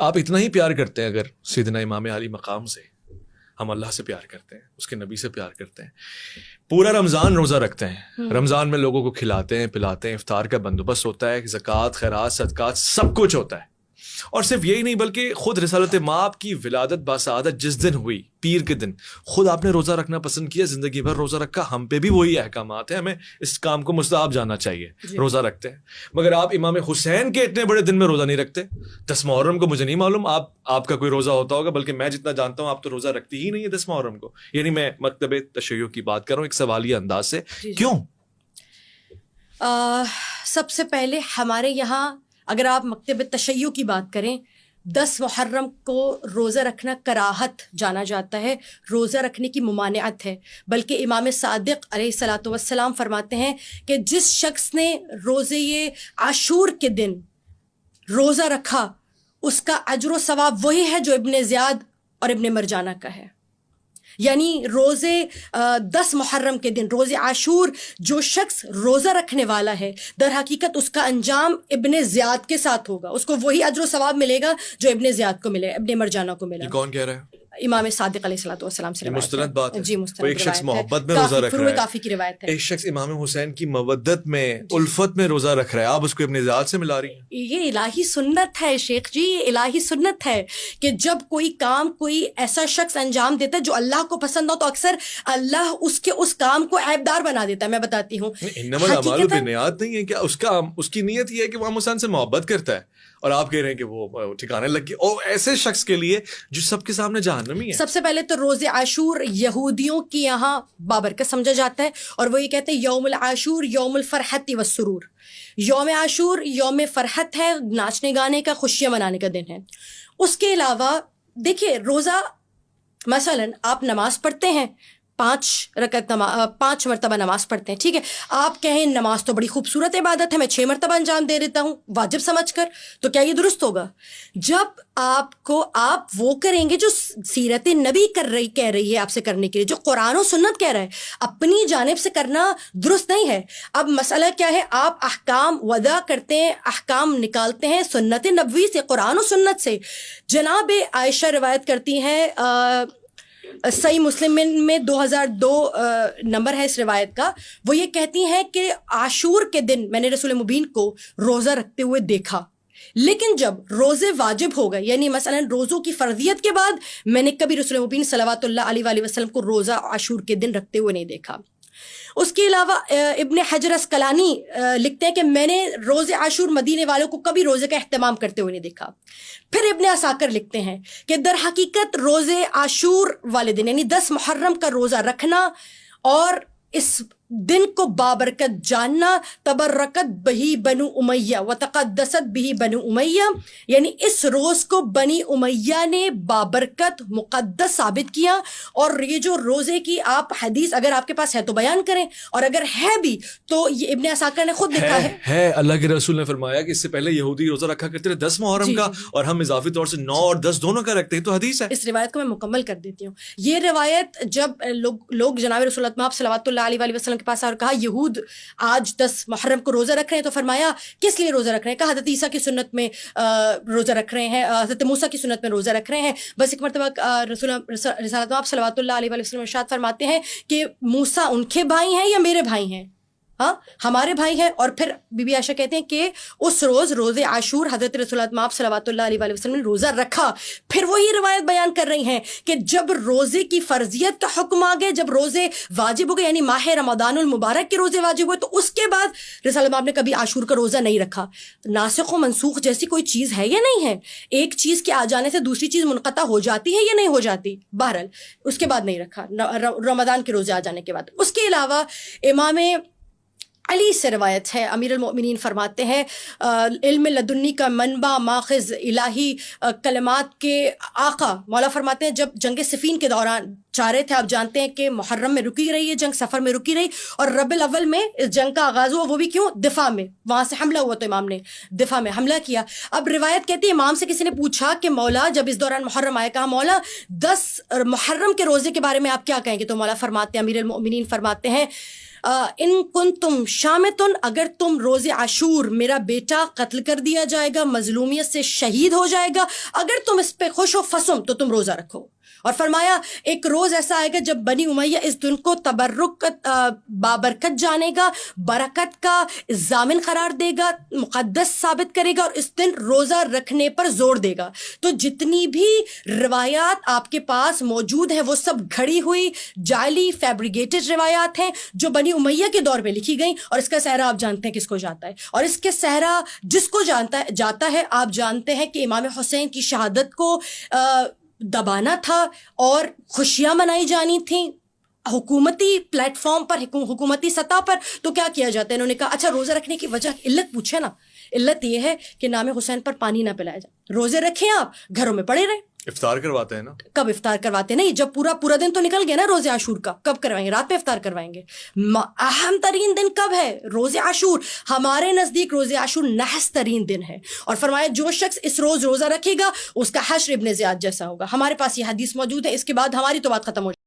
آپ اتنا ہی پیار کرتے ہیں اگر سیدنا امام علی مقام سے، ہم اللہ سے پیار کرتے ہیں، اس کے نبی سے پیار کرتے ہیں، پورا رمضان روزہ رکھتے ہیں، رمضان میں لوگوں کو کھلاتے ہیں پلاتے ہیں، افطار کا بندوبست ہوتا ہے، زکوٰۃ خیرات صدقات سب کچھ ہوتا ہے. اور صرف یہی نہیں بلکہ خود رسالت مآب کی ولادت باسعادت جس دن ہوئی، پیر کے دن، خود آپ نے روزہ رکھنا پسند کیا، زندگی بھر روزہ رکھا. ہم پہ بھی وہی احکامات ہیں، ہمیں اس کام کو مستحب جاننا چاہیے. روزہ رکھتے ہیں، مگر آپ امام حسین کے اتنے بڑے دن میں روزہ نہیں رکھتے. 10 محرم کو مجھے نہیں معلوم آپ کا کوئی روزہ ہوتا ہوگا، بلکہ میں جتنا جانتا ہوں آپ تو روزہ رکھتی ہی نہیں ہے 10 محرم کو. یعنی میں مکتب تشیع کی بات کر رہا ہوں ایک سوالیہ انداز سے. کیوں؟ سب سے پہلے ہمارے یہاں اگر آپ مکتب تشیع کی بات کریں، 10 محرم کو روزہ رکھنا کراہت جانا جاتا ہے، روزہ رکھنے کی ممانعت ہے. بلکہ امام صادق علیہ الصلاۃ والسلام فرماتے ہیں کہ جس شخص نے روزے عاشور کے دن روزہ رکھا اس کا اجر و ثواب وہی ہے جو ابن زیاد اور ابن مرجانہ کا ہے. یعنی روزے 10 محرم کے دن روزے عاشور جو شخص روزہ رکھنے والا ہے در حقیقت اس کا انجام ابن زیاد کے ساتھ ہوگا، اس کو وہی اجر و ثواب ملے گا جو ابن زیاد کو ملے، ابن مرجانہ کو ملا. یہ کون کہہ رہا ہے؟ امام صادق علیہ الصلوۃ والسلام سے مستند بات ہے. جی مستند. ایک شخص محبت میں روزہ رکھ رہا ہے، کافی کی روایت ہے. ایک شخص امام حسین کی مودت میں الفت میں روزہ رکھ رہا ہے، آپ اس کو ابن زیاد سے ملا رہی ہیں. یہ الہی سنت ہے شیخ جی، یہ الہی سنت ہے کہ جب کوئی کام کوئی ایسا شخص انجام دیتا ہے جو اللہ کو پسند ہو تو اکثر اللہ اس کام کو عیبدار بنا دیتا ہے. میں بتاتی ہوں، انما الاعمال بالنیات نہیں ہے کیا؟ اس کی نیت یہ ہے کہ وہ حسین سے محبت کرتا ہے، اور آپ کہہ رہے ہیں کہ وہ ٹھکانے لگ گئی. اور ایسے شخص کے لیے جو سب کے سامنے جہنمی ہے. سب سے پہلے تو روز عاشور یہودیوں کی یہاں بابرکت سمجھا جاتا ہے، اور وہ یہ کہتے ہیں یوم العاشور یوم الفرحت والسرور. یوم عاشور یوم فرحت ہے، ناچنے گانے کا، خوشیاں منانے کا دن ہے. اس کے علاوہ دیکھیے روزہ مثلاً آپ نماز پڑھتے ہیں، 5 مرتبہ نماز پڑھتے ہیں، ٹھیک ہے. آپ کہیں نماز تو بڑی خوبصورت عبادت ہے، میں 6 مرتبہ انجام دے دیتا ہوں واجب سمجھ کر، تو کیا یہ درست ہوگا؟ جب آپ وہ کریں گے جو سیرت نبی کہہ رہی ہے آپ سے کرنے کے لیے، جو قرآن و سنت کہہ رہا ہے، اپنی جانب سے کرنا درست نہیں ہے. اب مسئلہ کیا ہے؟ آپ احکام وضع کرتے ہیں، احکام نکالتے ہیں سنت نبوی سے، قرآن و سنت سے. جناب عائشہ روایت کرتی ہیں، صحیح مسلم میں 2002 نمبر ہے اس روایت کا. وہ یہ کہتی ہیں کہ عاشور کے دن میں نے رسول مبین کو روزہ رکھتے ہوئے دیکھا، لیکن جب روزے واجب ہو گئے، یعنی مثلا روزوں کی فرضیت کے بعد، میں نے کبھی رسول مبین صلوات اللہ علیہ وآلہ وسلم کو روزہ عاشور کے دن رکھتے ہوئے نہیں دیکھا. اس کے علاوہ ابن حجر اسقلانی لکھتے ہیں کہ میں نے روزے عاشور مدینے والوں کو کبھی روزے کا اہتمام کرتے ہوئے نہیں دیکھا. پھر ابن عساکر لکھتے ہیں کہ در حقیقت روزے عاشور والے دن یعنی 10 محرم کا روزہ رکھنا اور اس دن کو بابرکت جاننا، تبرکت بہی بنو امیہ وتقدست بہی بنو امیہ، یعنی اس روز کو بنی امیہ نے بابرکت مقدس ثابت کیا. اور یہ جو روزے کی آپ حدیث اگر آپ کے پاس ہے تو بیان کریں، اور اگر ہے بھی تو یہ ابن عساکر نے خود لکھا ہے. اللہ کے رسول نے فرمایا کہ اس سے پہلے یہودی روزہ رکھا کرتے تھے 10 محرم کا، اور ہم اضافی طور سے 9 اور 10 دونوں کا رکھتے ہیں. تو حدیث ہے. اس روایت کو میں مکمل کر دیتی ہوں. یہ روایت جب لوگ جناب رسول اللہ صلوات اللہ علیہ وآلہ وسلم کے پاس اور کہا یہود آج 10 محرم کو روزہ رکھ رہے ہیں، تو فرمایا کس لیے روزہ رکھ رہے ہیں؟ کہا حضرت عیسیٰ کی سنت میں روزہ رکھ رہے ہیں، حضرت موسیٰ کی سنت میں روزہ رکھ رہے ہیں. بس ایک مرتبہ رسالت آپ صلوات اللہ علیہ وآلہ وسلم ارشاد فرماتے ہیں کہ موسیٰ ان کے بھائی ہیں یا میرے بھائی ہیں؟ ہاں ہمارے بھائی ہیں. اور پھر بی بی عائشہ کہتے ہیں کہ اس روز عاشور حضرت رسول اللہ صلوات اللہ علیہ وآلہ وسلم نے روزہ رکھا. پھر وہی روایت بیان کر رہی ہیں کہ جب روزے کی فرضیت کا حکم آ گیا، جب روزے واجب ہو گئے، یعنی ماہ رمضان المبارک کے روزے واجب ہوئے، تو اس کے بعد رسول اللہ نے کبھی عاشور کا روزہ نہیں رکھا. ناسخ و منسوخ جیسی کوئی چیز ہے یا نہیں ہے؟ ایک چیز کے آ جانے سے دوسری چیز منقطع ہو جاتی ہے یا نہیں ہو جاتی؟ بہرحال اس کے بعد نہیں رکھا رمضان کے روزے آ جانے کے بعد. اس کے علاوہ امام علی سے روایت ہے، امیر المؤمنین فرماتے ہیں علم لدنی کا منبع ماخذ الہی کلمات کے آقا مولا فرماتے ہیں جب جنگ صفین کے دوران جا رہے تھے، آپ جانتے ہیں کہ محرم میں رکی رہی ہے جنگ، سفر میں رکی رہی، اور ربیع الاول میں اس جنگ کا آغاز ہوا، وہ بھی کیوں؟ دفاع میں. وہاں سے حملہ ہوا تو امام نے دفاع میں حملہ کیا. اب روایت کہتی ہے امام سے کسی نے پوچھا کہ مولا جب اس دوران محرم آئے، کہا مولا 10 محرم کے روزے کے بارے میں آپ کیا کہیں گے؟ تو مولا فرماتے ہیں، امیر المؤمنین فرماتے ہیں ان کنتم شامتن, اگر تم روز عاشور, میرا بیٹا قتل کر دیا جائے گا, مظلومیت سے شہید ہو جائے گا, اگر تم اس پہ خوش ہو فصم, تو تم روزہ رکھو. اور فرمایا ایک روز ایسا آئے گا جب بنی امیہ اس دن کو تبرک بابرکت جانے گا, برکت کا ضامن قرار دے گا, مقدس ثابت کرے گا, اور اس دن روزہ رکھنے پر زور دے گا. تو جتنی بھی روایات آپ کے پاس موجود ہیں وہ سب گھڑی ہوئی جعلی فیبریکیٹڈ روایات ہیں جو بنی امیہ کے دور میں لکھی گئیں. اور اس کا صحرا آپ جانتے ہیں کس کو جاتا ہے, اور اس کے صحرا جس کو جاتا ہے آپ جانتے ہیں کہ امام حسین کی شہادت کو دبانا تھا اور خوشیاں منائی جانی تھیں حکومتی پلیٹ فارم پر, حکومتی سطح پر. تو کیا کیا جاتا ہے, انہوں نے کہا اچھا روزہ رکھنے کی وجہ علت پوچھے نا, علت یہ ہے کہ نام حسین پر پانی نہ پلایا جائے. روزے رکھیں آپ, گھروں میں پڑے رہیں. افطار کرواتے ہیں نا. کب افطار کرواتے ہیں؟ نہیں, جب پورا دن تو نکل گیا نا روزے عاشور کا, کب کروائیں گے؟ رات پہ افطار کروائیں گے. اہم ترین دن کب ہے؟ روزے عاشور. ہمارے نزدیک روزے عاشور نحس ترین دن ہے. اور فرمایا جو شخص اس روز روزہ رکھے گا اس کا حشر ابن زیاد جیسا ہوگا. ہمارے پاس یہ حدیث موجود ہے, اس کے بعد ہماری تو بات ختم ہو جائے.